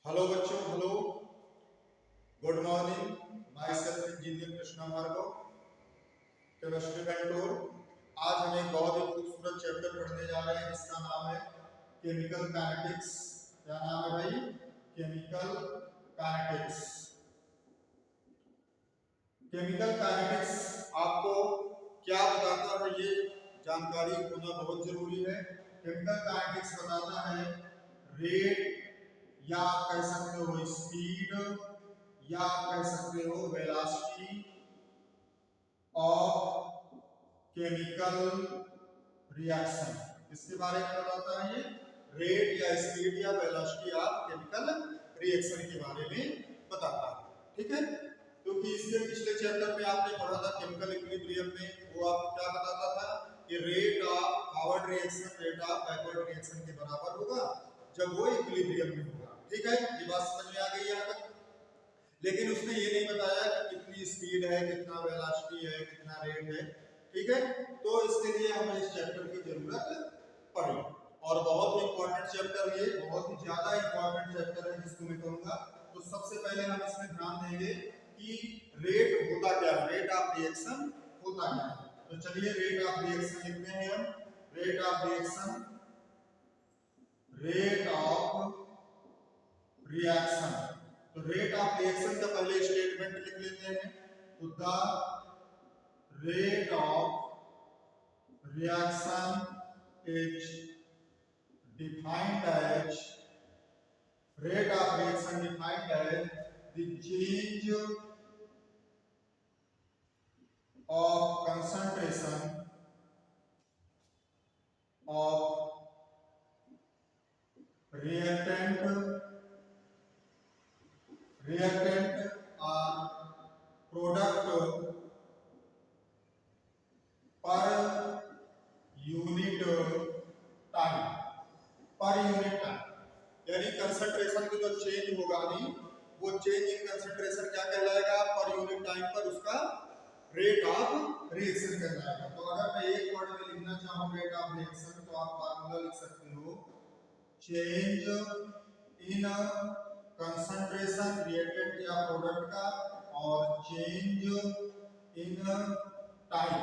Hello बच्चों, hello, good morning. Myself engineer Krishna Bhargava, chemistry mentor. आज हम एक बहुत ही खूबसूरत चैप्टर पढ़ने जा रहे हैं जिसका नाम है केमिकल काइनेटिक्स। क्या नाम है भाई? Chemical kinetics. केमिकल काइनेटिक्स आपको क्या बताता है, ये जानकारी होना बहुत जरूरी है। केमिकल काइनेटिक्स बताता है रेट, या आप कह सकते हो स्पीड, या आप कह सकते हो वेलोसिटी ऑफ केमिकल रिएक्शन। इसके बारे में बताता है ये रेट या स्पीड या वेलोसिटी ऑफ केमिकल रिएक्शन के बारे में बताता है। ठीक है, क्योंकि इसके पिछले चैप्टर में आपने पढ़ा था केमिकल इक्विलिब्रियम में, वो आपको क्या बताता था कि rate of forward reaction rate of backward reaction के बराबर होगा जब वो इक्विलिब्रियम में होगा। ठीक है, ये बात समझ में आ गई यहाँ तक। लेकिन उसने ये नहीं बताया कि कितनी स्पीड है, कितना वेलोसिटी है, कितना रेट है। ठीक है, तो इसके लिए हमें इस चैप्टर की जरूरत पड़ी और बहुत ही इंपॉर्टेंट चैप्टर, ये बहुत ही ज्यादा इंपॉर्टेंट चैप्टर है जिसको मैं कहूंगा। तो सबसे पहले हम इसमें ध्यान देंगे कि रेट होता क्या है, रेट ऑफ रिएक्शन होता क्या है। तो चलिए रेट ऑफ रिएक्शन लिखते हैं हम। Rate of reaction, rate of reaction. तो रेट ऑफ रिएक्शन का पहले स्टेटमेंट लिख लेते हैं। तो the rate of reaction is defined as, rate of reaction defined as the change of concentration of reactant or product per unit time, per unit time. यानी concentration की जो change होगा नहीं, वो चेंज इन कंसंट्रेशन क्या कहलाएगा? पर unit time पर उसका रेट ऑफ रिएक्शन कहलाएगा। तो अगर मैं एक वर्ड में लिखना चाहूँ रेट ऑफ रिएक्शन, तो आप फार्मूला लिख सकते हो चेंज इन कंसंट्रेशन रिएक्टेंट या प्रोडक्ट का, और चेंज इन टाइम।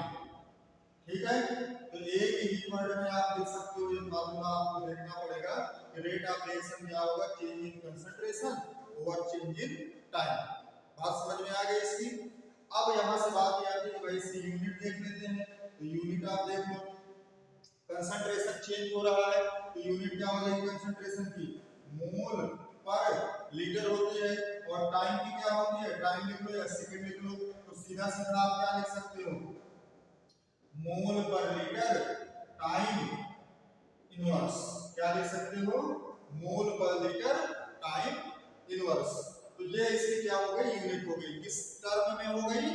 ठीक है, तो एक ही वर्ड में आप लिख सकते हो। ये फार्मूला आपको देखना पड़ेगा कि रेट ऑफ रिएक्शन क्या होगा, change in concentration over change in time. बात समझ में आ गई इसकी। अब यहां से बात ये आती है कि भाई इसकी यूनिट देख लेते हैं। तो यूनिट आप देख लो, कंसंट्रेशन चेंज हो रहा है तो यूनिट क्या हो जाएगी कंसंट्रेशन की? मोल पर लीटर होती है। और टाइम की क्या होती है? टाइम लिख लो या सेकंड लिख लो। तो सीधा सीधा आप क्या लिख सकते हो? मोल पर लीटर टाइम इनवर्स। क्या लिख सकते हो? मोल पर लीटर टाइम इनवर्स। तो ये इसकी क्या हो गई? यूनिट हो गई। किस टर्म में हो गई?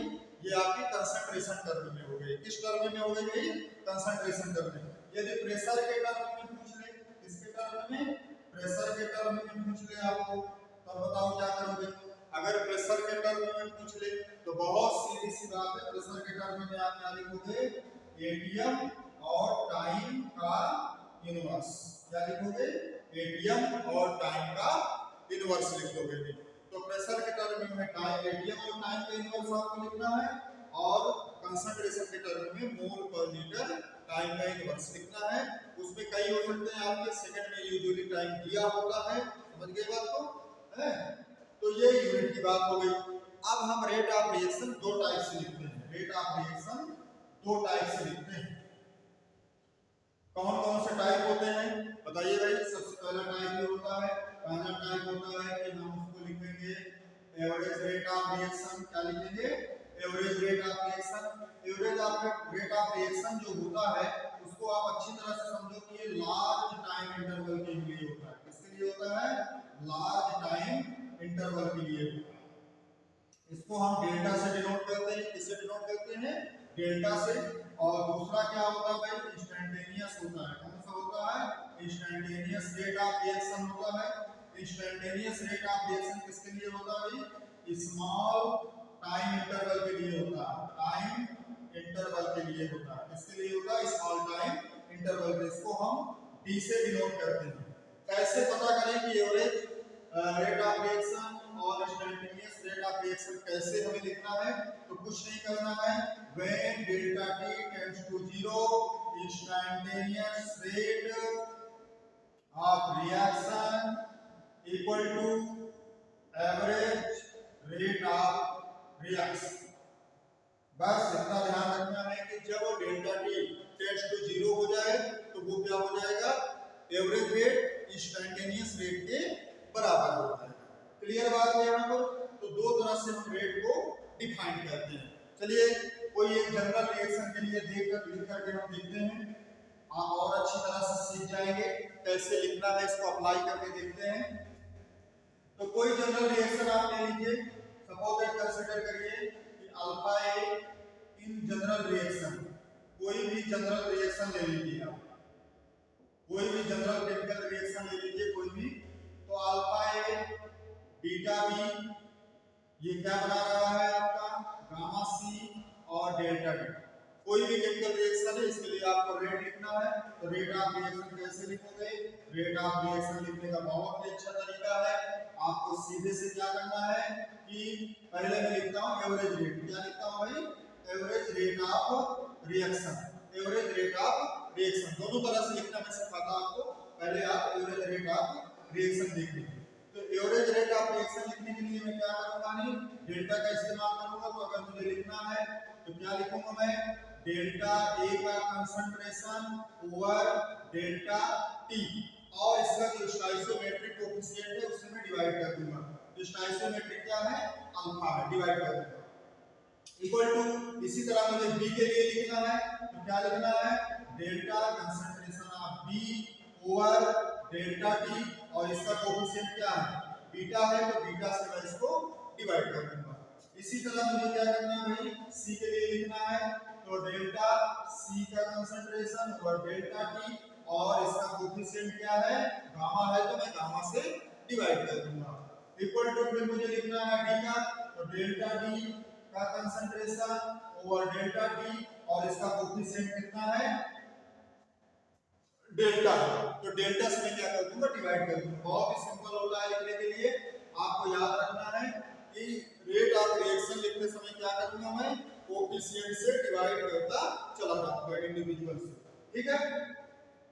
ये आपकी कंसंट्रेशन टर्म में हो गई। किस टर्म में हो गई भाई? कंसंट्रेशन टर्म में। यदि प्रेशर के टर्म में पूछ ले, किसके टर्म में? प्रेशर के टर्म में पूछ ले आपको, तब बताओ क्या करोगे? अगर प्रेशर के टर्म में पूछ ले तो बहुत सीधी सी बात है, प्रेशर के टर्म में आप क्या लिखोगे? एटीएम और टाइम का इनवर्स। क्या लिखोगे? एटीएम और टाइम का इनवर्स लिख दोगे। तो प्रेशर के टर्म में टाइम, एटीएम और टाइम का इनवर्स आपको लिखना है, और कंसंट्रेशन के टर्म में मोल पर लीटर टाइम का इनवर्स लिखना है। उसमें कई हो सकते हैं आपके, सेकंड में यूजुअली टाइम दिया होता है। समझ गए बात को? है, तो ये यूनिट की बात हो गई। अब हम रेट ऑफ रिएक्शन दो टाइप से लिखते हैं। रेट ऑफ रिएक्शन दो टाइप से लिखते हैं। कौन कौन से टाइप होते हैं बताइए भाई? सबसे पहला टाइप ये होता है, पहला टाइप होता है कि हम उसको लिखेंगे एवरेज रेट ऑफ रिएक्शन। क्या लिखेंगे? Average rate of reaction. Average rate of reaction जो होता है उसको आप अच्छी तरह से समझो कि ये लार्ज टाइम इंटरवल के लिए होता है। किसके लिए होता है? लार्ज टाइम इंटरवल के लिए होता है। इसको हम डेल्टा से डिनोट करते हैं। किससे डिनोट करते हैं? डेल्टा से। और दूसरा क्या होता है भाई? इंस्टेंटेनियस होता है। कौन सा होता है? इंस्टेंटेनियस रेट ऑफ रिएक्शन होता है। इंस्टेंटेनियस रेट ऑफ रिएक्शन किसके लिए होता है भाई? स्मॉल टाइम इंटरवल के लिए होता है। टाइम इंटरवल के लिए होता है। किसके लिए होता है? स्मॉल टाइम इंटरवल के। इसको हम डी से डिनोट करते हैं। कैसे पता करें कि average rate instantaneous rate of reaction कैसे हमें लिखना है, तो कुछ नहीं करना है, when delta t tends to 0 instantaneous rate of reaction equal to average rate of reaction. बस इतना ध्यान रखना है कि जब डेल्टा टी टेंड्स टू 0 हो जाए तो वो क्या हो जाएगा, एवरेज रेट इंस्टेंटेनियस रेट के बराबर हो जाएगा। क्लियर बात है यहाँ पर। तो दो तरह से हम रेट को डिफाइन करते हैं। चलिए कोई एक जनरल रिएक्शन के लिए लिख करके हम देखते हैं, आप और अच्छी तरह से सीख जाएंगे कैसे लिखना है, इसको अप्लाई करके देखते हैं। तो कोई जनरल रिएक्शन आप ले लीजिए, सपोज दैट कंसीडर करिए कि alpha A in general reaction, कोई भी जनरल रिएक्शन ले लीजिए आप, कोई भी जनरल केमिकल रिएक्शन ले लीजिए कोई भी, तो अल्फा ए बीटा बी ये क्या बना रहा है आपका गामा सी और डेल्टा टी। कोई भी केमिकल रिएक्शन है इसके लिए आपको रेट लिखना है, तो रेट ऑफ रिएक्शन कैसे लिखोगे, रेट ऑफ रिएक्शन लिखने का बहुत ही अच्छा तरीका है। आपको सीधे से क्या करना है कि पहले मैं लिखता हूं एवरेज रेट, क्या लिखता हूं भाई, average rate of reaction, average rate of reaction दोनों तरह से लिखना मैं सिखाता हूं आपको। पहले आप एवरेज रेट ऑफ रिएक्शन लिख लीजिए। तो एवरेज रेट ऑफ रिएक्शन लिखने के लिए मैं क्या करूंगा, नहीं डेल्टा का इस्तेमाल करूंगा। तो अगर मुझे लिखना है तो क्या लिखूंगा मैं, डेल्टा ए का कंसंट्रेशन ओवर डेल्टा टी और इसका जो स्टोइकोमेट्रिक कोएफिशिएंट है उससे मैं डिवाइड कर दूंगा। तो स्टोइकोमेट्रिक क्या है, अल्फा है, डिवाइड कर दूंगा इक्वल टू। इसी तरह मुझे बी के लिए लिखना है तो क्या लिखना है, delta concentration of B over delta T और इसका कोएफिशिएंट क्या है, बीटा है, तो बीटा से मैं इसको डिवाइड कर दूंगा। इसी तरह मुझे क्या करना है भाई, सी के लिए लिखना है तो डेल्टा सी का कंसंट्रेशन और डेल्टा टी और इसका कोएफिशिएंट क्या है, गामा है, तो मैं गामा से डिवाइड कर दूंगा इक्वल टू। फिर मुझे लिखना है डी का, तो डेल्टा डी का कंसंट्रेशन ओवर डेल्टा टी और इसका कोएफिशिएंट कितना है, डेल्टा, तो डेल्टा से मैं क्या कर दूंगा, डिवाइड कर दूंगा। बहुत ही सिंपल होता है लिखने के लिए। आपको याद रखना है कि रेट ऑफ रिएक्शन लिखते समय क्या करूंगा मैं, कोएफिशिएंट से डिवाइड करता चला जाऊंगा इंडिविजुअल से, ठीक है।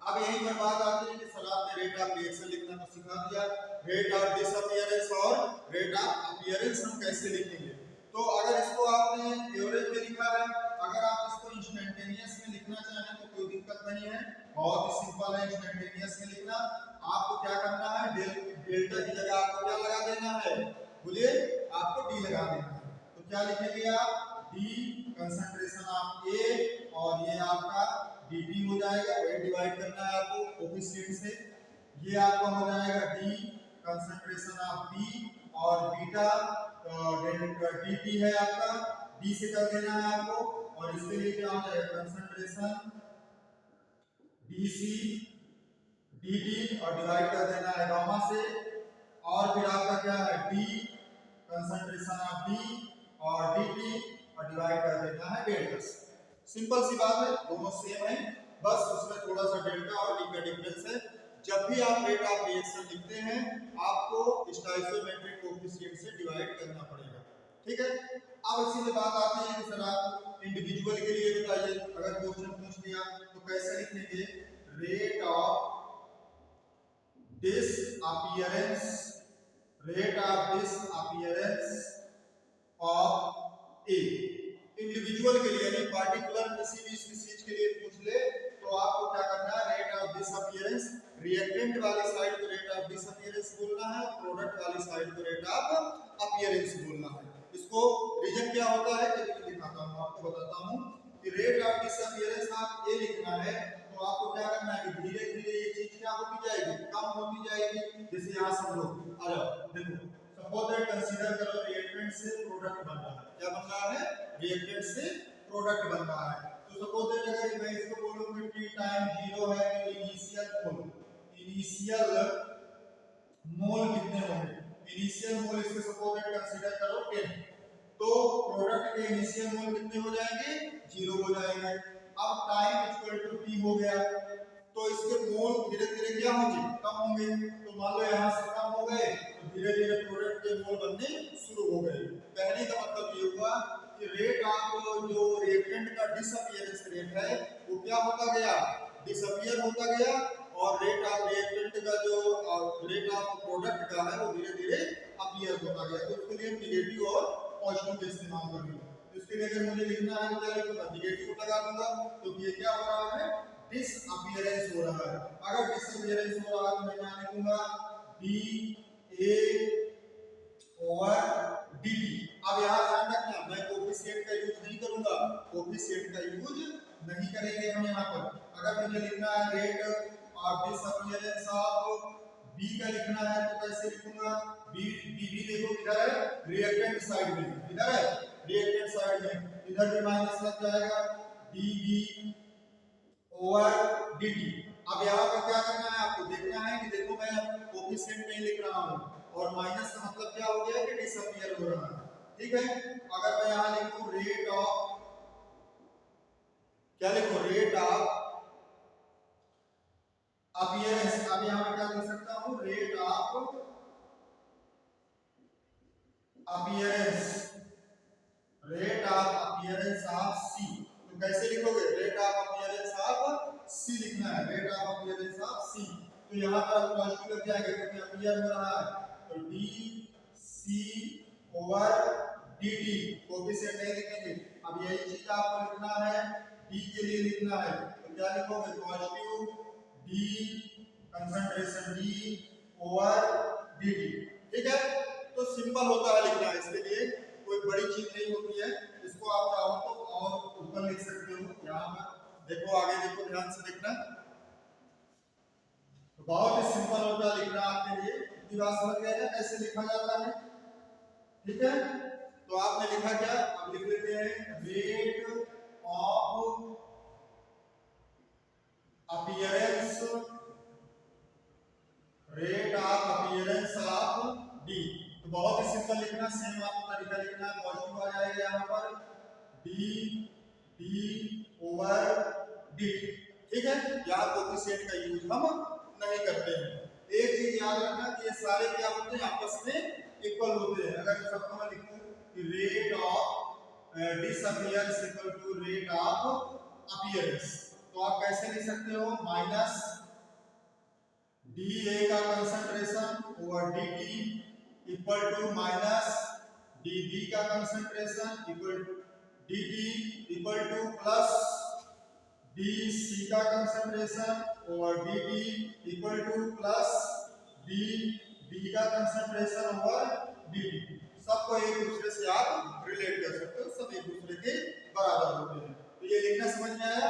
अब यही पर बात आती है कि सर आपने रेट ऑफ रिएक्शन लिखना तो सिखा दिया, रेट ऑफ डिसअपीयरेंस और रेट ऑफ अपीयरेंस हम कैसे लिखेंगे। तो अगर इसको आपने एवरेज में लिखा है, अगर आप इसको इंस्टेंटेनियस में लिखना चाहें तो कोई दिक्कत नहीं है, बहुत ही सिंपल है इंस्टेंटेनियस में लिखना। आपको क्या करना है, डेल्टा की जगह आपको क्या लगा देना है, बोलिए, आपको डी लगा देना है। तो क्या लिखेंगे आप, डी कंसंट्रेशन ऑफ ए और ये आपका dt हो जाएगा, वही डिवाइड करना है आपको कोएफिशिएंट से। ये आपका हो जाएगा डी कंसंट्रेशन ऑफ बी और बीटा dt है आपका, d से कर देना है आपको और इसके लिए क्या हो जाएगा, कंसंट्रेशन dc dt और डिवाइड कर देना है गामा से। और फिर आपका क्या है, d कंसंट्रेशन ऑफ b और dt और डिवाइड कर देना है डेल्टा से। सिंपल सी बात है, दोनों सेम है, बस उसमें थोड़ा सा डेल्टा और डी का डिफरेंस है। जब भी आप रेट ऑफ रिएक्शन लिखते हैं आपको स्टोइकोमेट्रिक कोएफिशिएंट से डिवाइड करना पड़ेगा, ठीक है। अब इसी में बात आती है कि सर आप इंडिविजुअल के लिए बताइए, अगर क्वेश्चन पूछ दिया तो कैसे लिखेंगे, rate of disappearance, rate of disappearance of A. Individual के लिए यानी पार्टिकुलर किसी भी स्पीशीज के लिए पूछ ले तो आपको क्या करना है, रेट ऑफ डिसअपीयरेंस, रिएक्टेंट वाली साइड को रेट ऑफ डिसअपीयरेंस बोलना है, प्रोडक्ट वाली साइड को रेट ऑफ अपीयरेंस बोलना है। इसको रीजन क्या होता है कि मैं दिखाता हूं, आपको बताता हूं कि रेट ऑफ डिसअपीयरेंस आप ए लिखना है तो आपको क्या करना है कि धीरे धीरे ये चीज क्या होती जाएगी, कम होती जाएगी। जैसे यहां समझो, आ जाओ देखो, सपोज दैट कंसीडर करो रिएक्टेंट से प्रोडक्ट बन रहा है, क्या बन रहा है, रिएक्टेंट से प्रोडक्ट बन रहा है। तो सपोज दैट अगर मैं इसको बोलूं कि t टाइम 0 है तो इनिशियल मोल कितने होंगे, इनिशियल मोल इसके सपोज दैट कंसीडर करो 10, तो प्रोडक्ट के इनिशियल मोल कितने हो जाएंगे, 0 हो जाएंगे। अब टाइम इक्वल टू t हो गया तो इसके मोल धीरे धीरे क्या होंगे, कम होंगे। तो मान लो यहां से कम हो गए तो धीरे धीरे प्रोडक्ट के मोल बनने शुरू हो गए। कहने का मतलब ये हुआ कि रेट ऑफ जो रिएक्टेंट का डिसअपियरेंस रेट है वो क्या होता गया, डिसअपियर होता गया, और रेट ऑफ रिएक्टेंट का जो रेट ऑफ प्रोडक्ट का है वो धीरे धीरे अपीयर होता गया। तो उसके लिए निगेटिव और पॉजिटिव का इस्तेमाल करेंगे। तो इसके लिए अगर मुझे लिखना है तो क्या लिखूंगा, निगेटिव लगा दूंगा, तो ये क्या हो रहा है, डिसअपियरेंस हो रहा है। अगर डिसअपियरेंस हो रहा है तो मैं क्या लिखूंगा, D A over D T. अब यहाँ ध्यान रखना, मैं कोफिशिएंट का यूज नहीं करूंगा, कोफिशिएंट का यूज नहीं करेंगे हम यहाँ पर। अगर मुझे लिखना है rate of disappearance of B का लिखना है तो कैसे लिखूंगा, बी बी देखो इधर है रिएक्टेंट साइड में, इधर है रिएक्टेंट साइड में, इधर भी माइनस लग जाएगा, D B over D T. अब यहाँ पर क्या करना है आपको, देखना है कि देखो मैं कोफिशिएंट नहीं लिख रहा हूँ और माइनस का मतलब क्या हो गया कि डिसअपियर हो रहा है, ठीक है। अगर मैं यहाँ लिखूं रेट ऑफ, क्या लिखूं, रेट ऑफ अपीयरेंस, अब यहाँ मैं क्या लिख सकता हूँ, rate of appearance, rate of appearance of C. तो कैसे लिखोगे, rate of appearance of C लिखना है, rate of appearance of C. तो यहाँ पर पॉजिटिव लग जाएगा क्योंकि अपीयर हो रहा है, तो D C over D T, coefficient नहीं लिखेंगे। अब यही चीज आपको लिखना है, डी के लिए लिखना है, तो क्या लिखोगे, positive D concentration D over D T, ठीक है। तो सिंपल होता है लिखना, इसके लिए कोई बड़ी चीज नहीं होती है। इसको आप चाहो तो और ऊपर लिख सकते हो, यहाँ पर देखो, आगे देखो, ध्यान से देखना, तो बहुत ही सिंपल होता है लिखना आपके लिए। इतनी बात समझ गए ना कैसे लिखा जाता है, ठीक है। तो आपने लिखा क्या, अब लिख लेते हैं rate of appearance, rate of appearance of D. तो बहुत ही सिंपल लिखना, सेम आपको तरीका लिखना है, पॉजिटिव आ जाएगा यहाँ पर डी डी ओवर डी, ठीक है। यहाँ कोफिशिएंट का यूज हम नहीं करते हैं। एक चीज याद रखना कि ये सारे क्या होते हैं, आपस में इक्वल होते हैं। अगर सबको मैं लिखूं कि rate of disappearance equal to rate of appearance, तो आप कैसे लिख सकते हो, माइनस डी ए का concentration over D T equal to minus D B का concentration equal to D T equal to plus D C का concentration over D T equal to plus D B का concentration over D T. सबको एक दूसरे से आप relate कर सकते हो, सब एक दूसरे के बराबर होते हैं। तो ये लिखना समझ में आया,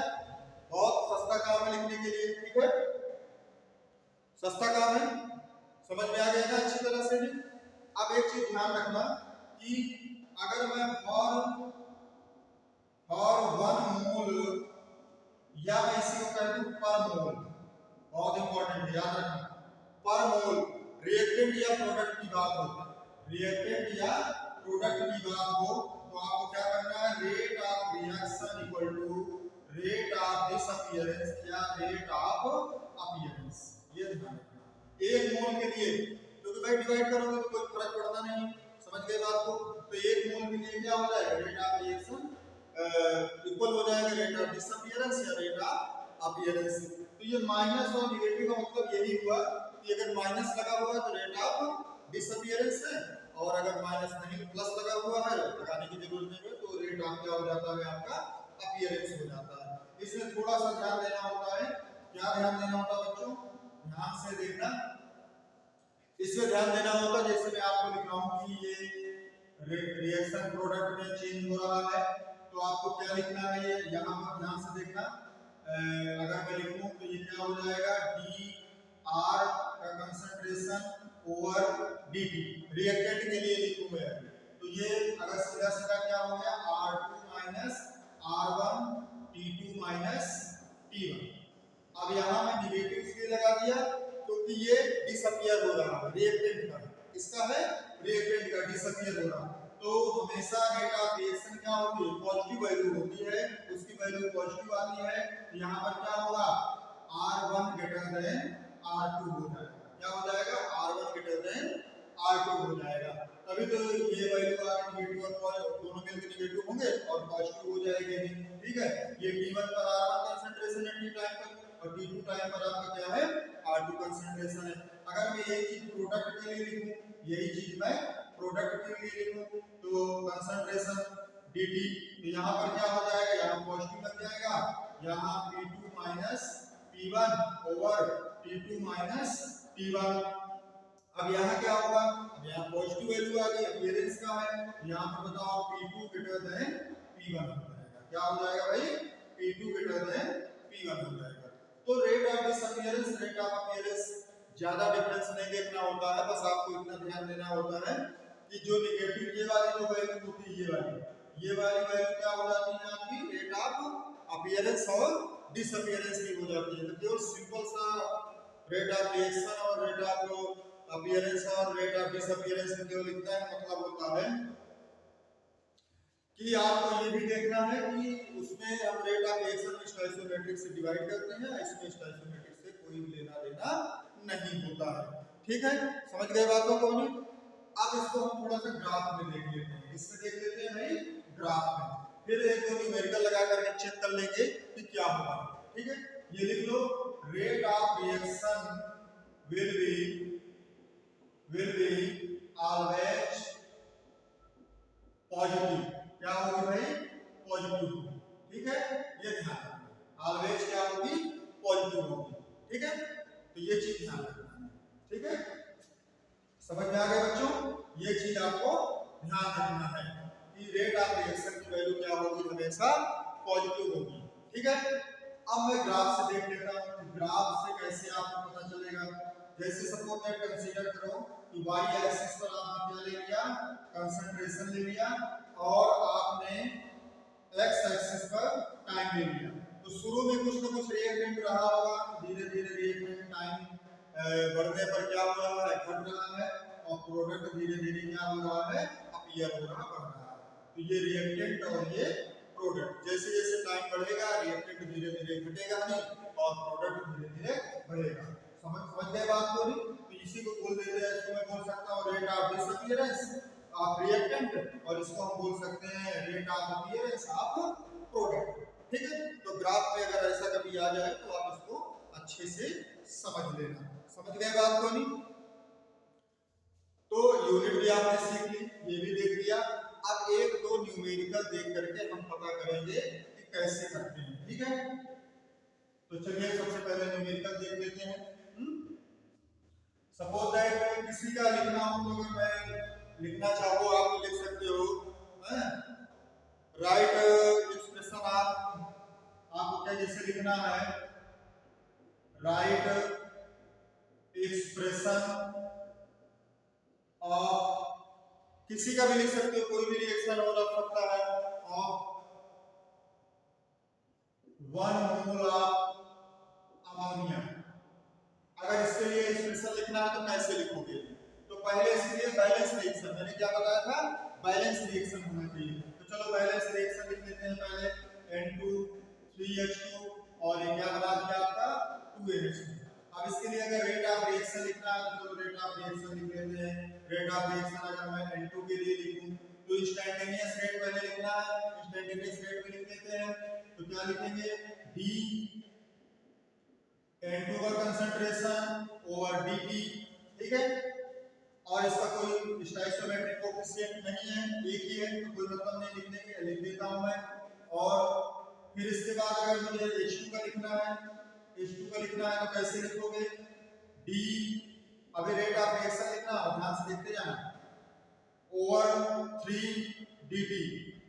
बहुत सस्ता काम है लिखने के लिए, ठीक है, सस्ता काम है, समझ में आ गया ना अच्छी तरह से भी। अब एक चीज ध्यान रखना कि अगर मैं फॉर 1 मोल या मैं इसी को कर दूं पर मोल, बहुत इंपॉर्टेंट है, याद रखना, पर मोल रिएक्टेंट या प्रोडक्ट की बात हो, रिएक्टेंट या प्रोडक्ट की बात हो, तो आपको क्या करना है, rate of reaction equal to rate of disappearance या रेट ऑफ अपीयरेंस। ये ध्यान रखना, एक मोल के लिए, क्योंकि भाई डिवाइड करोगे तो कोई फर्क पड़ता नहीं, समझ गए बात को। तो एक मोल के लिए क्या हो जाएगा, रेट ऑफ रिएक्शन इक्वल हो जाएगा रेट ऑफ डिसअपियरेंस या रेट ऑफ अपीयरेंस। तो ये माइनस और नेगेटिव का मतलब यही हुआ कि अगर माइनस लगा हुआ है तो रेट ऑफ डिसअपियरेंस है, और अगर माइनस नहीं प्लस लगा हुआ है, लगाने की जरूरत नहीं है, तो रेट ऑफ क्या हो जाता है, आपका अपीयरेंस हो जाता है। इसमें थोड़ा सा ध्यान देना होता है, क्या ध्यान देना होता है बच्चों, ध्यान से देखना, इसमें ध्यान देना होता है, जैसे मैं आपको लिख रहा हूं कि ये रिएक्शन प्रोडक्ट में चेंज हो रहा है, तो आपको क्या लिखना है, ये यहाँ पर ध्यान से देखना। अगर मैं लिखूं तो ये क्या हो जाएगा, डी आर का concentration over D T, reactant के लिए लिखूं मैं, तो ये अगर सीधा सीधा क्या हो गया, R2 minus R1 T2 minus T1। अब यहाँ मैं निगेटिव इसलिए लगा दिया क्योंकि ये डिसअपियर हो रहा है, रिएक्टेंट का, इसका है रिएक्टेंट का डिसअपियर हो रहा है। तो हमेशा रेट ऑफ रिएक्शन क्या होती है, पॉजिटिव वैल्यू होती है, उसकी वैल्यू पॉजिटिव आती है, तो यहाँ पर क्या होगा, R1 ग्रेटर देन R2 हो जाएगा, क्या हो जाएगा, R1 ग्रेटर देन R2 हो जाएगा। तभी तो ये वैल्यू आ गई नेगेटिव और दोनों मिलकर नेगेटिव होंगे और पॉजिटिव हो जाएंगे। ठीक है, ये T1 पर R1 कंसंट्रेशन है T टाइम पर और T2 टाइम पर आपका क्या है R2 कंसंट्रेशन है। अगर मैं यही चीज प्रोडक्ट के लिए लिखूं, यही चीज मैं प्रोडक्ट के लिए लिखूं तो कंसंट्रेशन dt, तो यहाँ पर क्या हो जाएगा, यहाँ पॉजिटिव लग जाएगा, यहाँ P2 minus P1 over T2 minus T1। अब यहाँ क्या होगा, अब यहाँ पॉजिटिव वैल्यू आ गई, अपीयरेंस का है, यहाँ पर बताओ P2 ग्रेटर देन P1 हो जाएगा। क्या हो जाएगा भाई, P2 ग्रेटर देन P1 हो जाएगा। तो rate of disappearance, rate of appearance ज्यादा डिफरेंस नहीं देखना होता है, बस आपको इतना ध्यान देना होता है कि जो नेगेटिव ये वाली जो वैल्यू होती है, ये वाली वैल्यू क्या हो जाती है आपकी रेट ऑफ अपीयरेंस और डिसअपीयरेंस की हो जाती है। तो केवल सिंपल सा रेट ऑफ रिएक्शन और रेट ऑफ अपीयरेंस और रेट ऑफ डिसअपीयरेंस में केवल इतना ही मतलब होता है कि आपको ये भी देखना है कि उसमें हम रेट ऑफ रिएक्शन में स्टोइकोमेट्रिक से डिवाइड करते हैं, इसमें स्टोइकोमेट्रिक से कोई लेना देना नहीं होता है। ठीक है, समझ गए बातों को नहीं? अब इसको हम थोड़ा सा ग्राफ में देख लेते हैं, इसमें देख लेते हैं भाई ग्राफ में, फिर एक दो न्यूमेरिकल लगा करके चेक कर लेंगे कि क्या होगा। ठीक है, ये लिख लो, rate of reaction will be always positive. क्या होगी भाई, पॉजिटिव। ठीक है, ये ध्यान रखना, ऑलवेज क्या होगी, पॉजिटिव होगी। ठीक है, तो ये चीज ध्यान रखना है। ठीक है, समझ में आ गया बच्चों, ये चीज आपको ध्यान रखना है कि रेट ऑफ रिएक्शन की वैल्यू क्या होगी, हमेशा पॉजिटिव होगी। ठीक है, अब मैं ग्राफ से देख लेता हूं, ग्राफ से कैसे आपको पता चलेगा। जैसे सपोज दैट कंसीडर करो कि y एक्सिस पर आपने क्या ले लिया, कंसंट्रेशन ले लिया और आपने x एक्सिस पर टाइम ले लिया। तो शुरू में कुछ ना कुछ रिएक्टेंट रहा होगा, धीरे धीरे रिएक्टेंट टाइम बढ़ने पर क्या हो रहा है, घट रहा है और प्रोडक्ट धीरे धीरे क्या हो रहा है, अपीयर हो रहा, बढ़ रहा है। तो ये रिएक्टेंट और ये प्रोडक्ट, जैसे जैसे टाइम बढ़ेगा रिएक्टेंट धीरे धीरे घटेगा नहीं और प्रोडक्ट धीरे धीरे बढ़ेगा। समझ गए बात को नहीं? तो इसी को बोल देते हैं, इसको मैं बोल सकता हूँ rate of disappearance of reactant और इसको हम बोल सकते हैं rate of appearance of product. ठीक है, तो ग्राफ में अगर ऐसा कभी आ जाए तो आप इसको अच्छे से समझ लेना। समझ गए बात को नहीं? तो यूनिट भी आपने सीख ली, ये भी देख लिया। अब एक दो न्यूमेरिकल देख करके हम पता करेंगे कि कैसे करते हैं। ठीक है, तो चलिए सबसे पहले न्यूमेरिकल देख लेते हैं। सपोज दैट किसी का लिखना हो तो अगर मैं लिखना चाहूँ आप लिख सकते हो, राइट एक्सप्रेशन आपको क्या जैसे लिखना है, राइट एक्सप्रेशन ऑफ, किसी का भी लिख सकते हो, कोई भी रिएक्शन हो सकता है, ऑफ 1 मोल ऑफ अमोनिया। अगर इसके लिए एक्सप्रेशन लिखना है तो कैसे लिखोगे? तो पहले इसके लिए बैलेंस रिएक्शन, मैंने क्या बताया था, बैलेंस रिएक्शन होना चाहिए। तो चलो बैलेंस रिएक्शन लिख लेते हैं पहले, N2 3H2 और ये क्या बना दिया आपका 2NH2। अब इसके लिए अगर रेट ऑफ रिएक्शन लिखना है तो रेट ऑफ रिएक्शन लिख लेते हैं। रेट ऑफ रिएक्शन अगर मैं N2 के लिए लिखूं तो इंस्टैंटेनियस रेट पहले लिखना है, इंस्टैंटेनियस रेट में लिख लेते हैं। तो क्या लिखेंगे, D N2 का कंसंट्रेशन ओवर dt। ठीक है, और इसका कोई स्टोइकोमेट्रिक कोएफिशिएंट नहीं है, एक ही है, तो कोई मतलब नहीं लिखने के, लिख देता हूं मैं। और फिर इसके बाद अगर मुझे H2 का लिखना है, H2 का लिखना है तो कैसे लिखोगे, D, अभी रेट ऑफ रिएक्शन लिखना है, ध्यान से देखते जाना, ओवर 3 dt।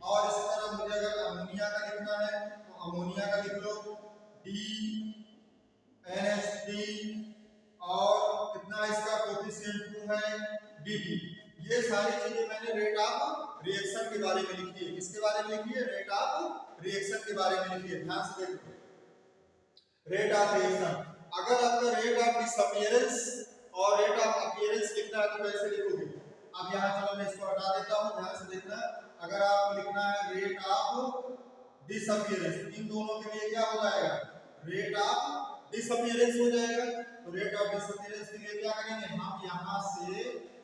और इसी तरह मुझे अगर अमोनिया का लिखना है तो अमोनिया का लिख लो, D NH3 और कितना इसका कोएफिशिएंट 2 है dt। ये सारी चीजें मैंने रेट ऑफ रिएक्शन के बारे में लिखी है। किसके बारे में लिखी है, रेट ऑफ रिएक्शन के बारे में लिखी है। ध्यान से देखो, रेट ऑफ रिएक्शन, अगर आपका रेट ऑफ डिसअपीयरेंस और रेट ऑफ अपीयरेंस लिखना है तो कैसे लिखोगे? अब यहाँ चलो मैं इसको हटा देता हूँ, ध्यान से देखना। अगर आपको लिखना है रेट ऑफ डिसअपीयरेंस, इन दोनों के लिए क्या हो जाएगा, रेट ऑफ डिसअपीयरेंस हो जाएगा। तो रेट ऑफ डिसअपीयरेंस के लिए क्या करेंगे, हम यहाँ से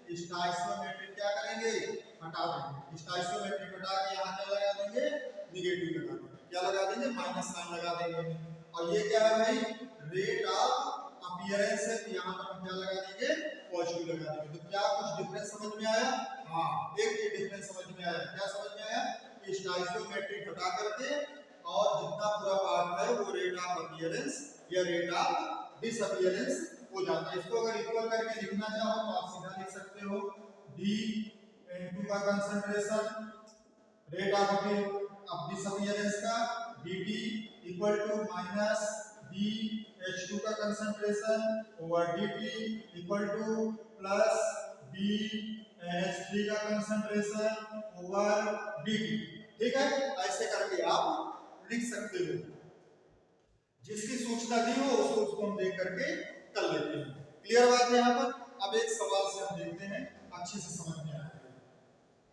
स्टोइकियोमेट्रिक क्या करेंगे, हटा देंगे। स्टोइकियोमेट्रिक हटा के यहाँ क्या लगा देंगे, निगेटिव लगा देंगे। क्या लगा देंगे, माइनस साइन लगा देंगे। और ये क्या है भाई, रेट ऑफ अपीयरेंस है, तो यहाँ पर हम क्या लगा देंगे, पॉजिटिव लगा देंगे। तो क्या कुछ डिफरेंस समझ में आया? हाँ, एक ये डिफरेंस समझ में आया। क्या समझ में आया कि स्टोइकियोमेट्रिक हटा करके और जितना पूरा पार्ट है वो रेट ऑफ अपीयरेंस या रेट ऑफ डिसअपीयरेंस हो जाता है। इसको अगर इक्वल करके लिखना चाहो तो आप सीधा लिख सकते हो D इनटू का कंसंट्रेशन रेट ऑफ डिसअपीयरेंस का dt equal to minus dH2 का concentration over dt equal to plus dNH3 का कंसंट्रेशन ओवर dt। ठीक है, ऐसे करके आप लिख सकते हो। जिसकी सूचना दी हो उसको हम देख करके कर लेते हैं। क्लियर बात है यहाँ पर? अब एक सवाल से हम देखते हैं, अच्छे से समझ में आएगा,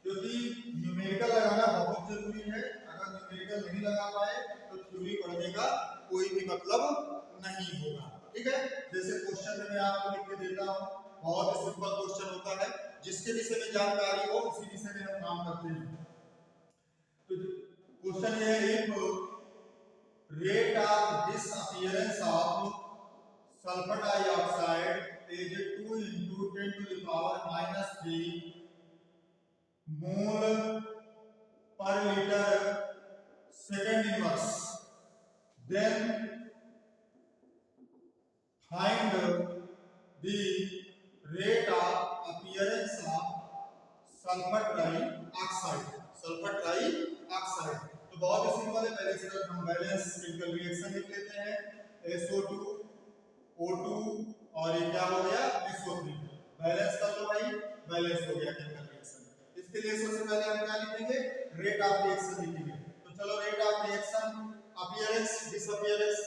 क्योंकि न्यूमेरिकल लगाना बहुत जरूरी है। अगर न्यूमेरिकल नहीं लगा पाए तो थ्योरी पढ़ने का कोई भी मतलब नहीं होगा। ठीक है, जैसे क्वेश्चन में मैं आपको लिख के देता हूँ, बहुत सिंपल क्वेश्चन होता है, जिसके विषय में जानकारी हो उसी विषय में हम काम करते हैं। तो क्वेश्चन ये है, rate of disappearance of sulfur dioxide is 2 into 10 to the power minus 3 mole per liter second inverse. Then find the rate of appearance of sulfur trioxide. sulfur trioxide तो बहुत ही सिंपल है। पहले से हम बैलेंस केमिकल रिएक्शन लिख लेते हैं, SO2 O2 और ये क्या हो गया, SO3। बैलेंस कर लो भाई, बैलेंस हो गया केमिकल रिएक्शन। इसके लिए सबसे पहले हम क्या लिखेंगे, रेट ऑफ रिएक्शन लिखेंगे। तो चलो rate of reaction, appearance disappearance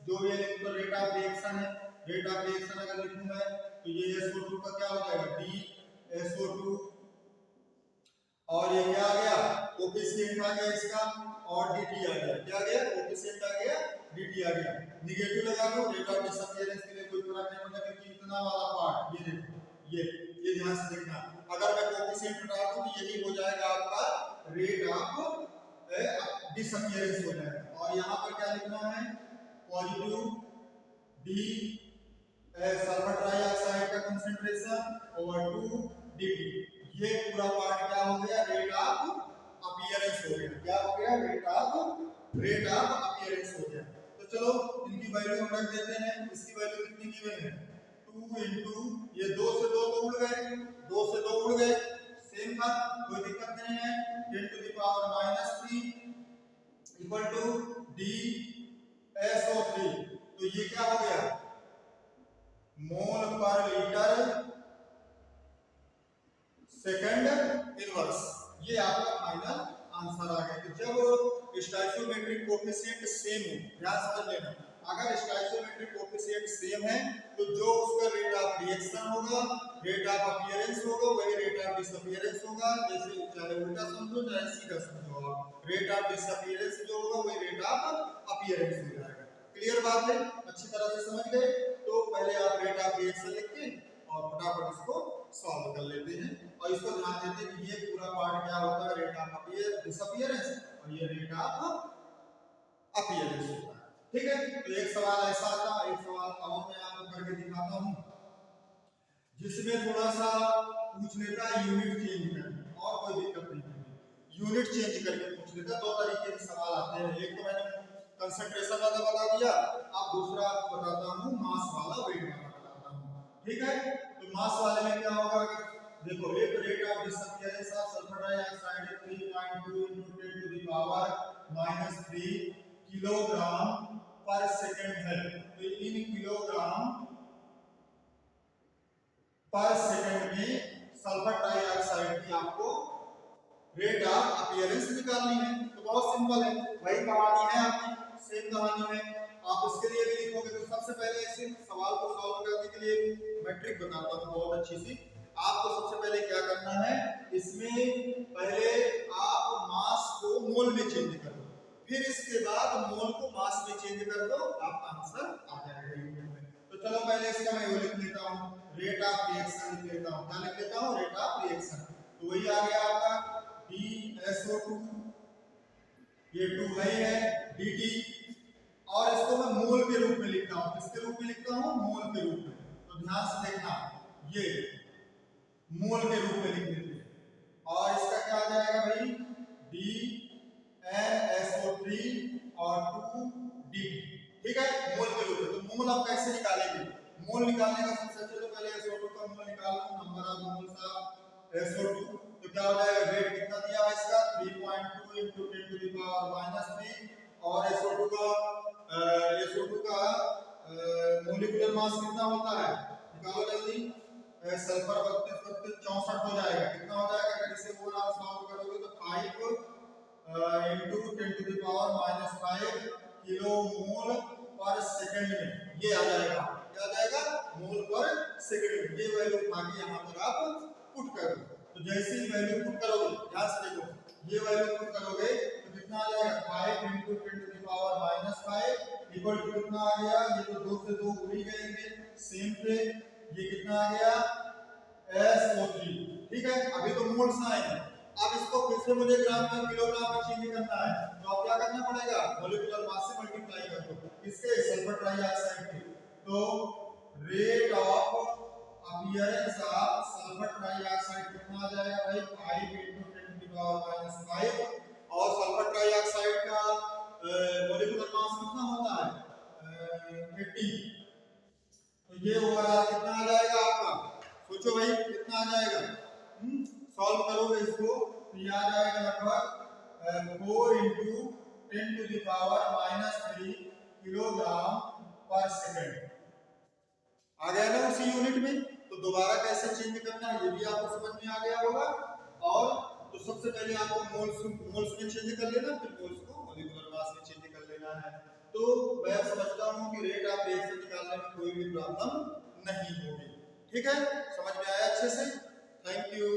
जो भी लिख लो, रेट ऑफ रिएक्शन है। रेट ऑफ रिएक्शन अगर लिखूंगा तो ये SO2 का क्या हो जाएगा, DSO2 और ये क्या आ गया, कोफिशिएंट आ गया इसका और dt आ गया। क्या आ गया, कोफिशिएंट आ गया, dt आ गया। निगेटिव लगा दो, रेट ऑफ डिसअपीयरेंस के लिए कोई फर्क नहीं पड़ता, क्योंकि इतना वाला पार्ट ये देखो, ये ध्यान से देखना। अगर मैं कोफिशिएंट हटा दूं तो यही हो जाएगा आपका रेट ऑफ डिसअपीयरेंस हो जाएगा। और यहाँ पर क्या लिखना है, पॉजिटिव d सल्फर ट्राइऑक्साइड का कंसंट्रेशन ओवर 2 dt। ये पूरा पार्ट क्या हो गया, रेट ऑफ अपीयरेंस हो गया। क्या हो गया, रेट ऑफ अपीयरेंस हो गया। तो चलो इनकी वैल्यू हम रख देते हैं। इसकी वैल्यू कितनी गिवन है, 2 इनटू ये 2 से 2 तो उड़ गए, 2 से 2 उड़ गए, सेम था, कोई दिक्कत नहीं है। 10 to the power -3 equal to DSO3। तो ये क्या हो गया, मोल पर लीटर सेकंड इनवर्स। ये आपका फाइनल आंसर आ गया। तो जब स्टोइकियोमेट्रिक कोफिशिएंट सेम हो, ध्यान समझ लेना, अगर स्टोइकियोमेट्रिक कोफिशिएंट सेम है तो जो उसका रेट ऑफ रिएक्शन होगा, रेट ऑफ अपीयरेंस होगा, वही रेट ऑफ डिसअपीयरेंस होगा। जैसे चाहे उल्टा समझो चाहे सीधा समझो, आप रेट ऑफ डिसअपीयरेंस जो होगा वही रेट ऑफ अपीयरेंस हो जाएगा। क्लियर बात है, अच्छी तरह से समझ गए। तो पहले आप रेट ऑफ रिएक्शन लिख के और फटाफट इसको सॉल्व कर लेते हैं। और इसको ध्यान देते हैं कि ये पूरा पार्ट क्या होता है, रेट ऑफ डिसअपीयरेंस, और ये रेट ऑफ अपीयरेंस होता है। ठीक है, तो एक सवाल ऐसा आता है, एक सवाल और मैं आपको करके दिखाता हूं, जिसमें थोड़ा सा पूछ लेता है यूनिट चेंज करके, और कोई दिक्कत नहीं है, यूनिट चेंज करके पूछ लेता है। दो तरीके के सवाल आते हैं, एक तो मैंने कंसंट्रेशन वाला बता दिया, अब दूसरा आपको बताता हूं मास वाला, वेट वाला बताता हूं। ठीक है, तो मास वाले में क्या होगा, देखो एक rate of disappearance of sulphur dioxide 3.2 into 10 to the power -3 kilogram पर सेकंड है। तो इन किलोग्राम पर सेकंड में सल्फर डाइऑक्साइड की आपको रेट ऑफ अपीयरेंस निकालनी है। तो बहुत सिंपल है, वही कहानी है आपकी, सेम कहानी है। आप इसके लिए भी लिखोगे तो सबसे पहले इस सवाल को सॉल्व करने के लिए मैं ट्रिक बताता हूं बहुत अच्छी सी। आपको सबसे पहले क्या करना है, इसमें पहले आप मास को मोल में चेंज कर दो, फिर इसके बाद मोल को मास में चेंज कर दो, आपका आंसर आ जाएगा यूनिट में। तो चलो पहले इसका मैं वो लिख लेता हूं, रेट ऑफ रिएक्शन लिख लेता हूँ। क्या लिख लेता हूँ? Rate of reaction. तो वही आ गया आपका DSO2, ये 2 है dt, और इसको मैं मोल के रूप में लिखता हूँ। किसके रूप में लिखता हूँ? मोल के रूप में। तो ध्यान से देखना, ये मोल के रूप में लिख लेते हैं। और इसका क्या आ जाएगा भाई? DNSO3 और 2dt। ठीक है, मोल के रूप में। तो मोल आप कैसे निकालेंगे? मोल निकालने का सबसे अच्छा, तो पहले SO2 का मोल निकाल लो, number of moles of SO2। तो क्या हो जाएगा? वेट कितना दिया है इसका? 3.2 × 10⁻³ और SO2 का मोलिकुलर मास कितना होता है? निकालो जल्दी। सल्फर 32 64 हो जाएगा। कितना हो जाएगा? अगर इसे ओवरऑल सॉल्व करोगे तो 5 × 10⁻⁵ किलो मोल पर सेकंड में ये आ जाएगा। क्या आ जाएगा? मोल पर सेकंड में। ये वैल्यू उठा के यहाँ पर आप पुट करो। तो जैसे ही वैल्यू पुट करोगे, ध्यान से देखो, ये वैल्यू पुट करोगे तो कितना आ जाएगा? 5 × 10⁻⁵ इक्वल टू कितना आ गया? ये तो 2 से 2 उड़ ही गए थे, सेम थे। ये कितना आ गया? SO3। ठीक है, अभी तो मोल्स आए हैं। अब इसको फिर से मुझे ग्राम में, किलोग्राम में चेंज करना है। तो अब क्या करना पड़ेगा? मोलिकुलर मास से मल्टीप्लाई कर दो। किसके? सल्फर ट्राइऑक्साइड के। तो rate of appearance of sulphur trioxide कितना आ जाएगा भाई? 5 × 10⁻⁵। और सल्फर ट्राइऑक्साइड का मोलिकुलर मास कितना होता है? 80। तो ये ओवरऑल कितना आ जाएगा आपका? सोचो भाई, कितना आ जाएगा? सॉल्व करोगे इसको तो ये आ जाएगा लगभग 4 × 10⁻³ किलोग्राम पर सेकंड। आ गया ना उसी यूनिट में? तो दोबारा कैसे चेंज करना है ये भी आपको समझ में आ गया होगा। और तो सबसे पहले आपको मोल्स में चेंज कर लेना, फिर मोल्स को मोलिकुलर मास में चेंज कर लेना है। तो मैं समझता हूँ कि रेट ऑफ रिएक्शन निकालने में कोई भी प्रॉब्लम नहीं होगी। ठीक है, समझ में आया अच्छे से? Thank you.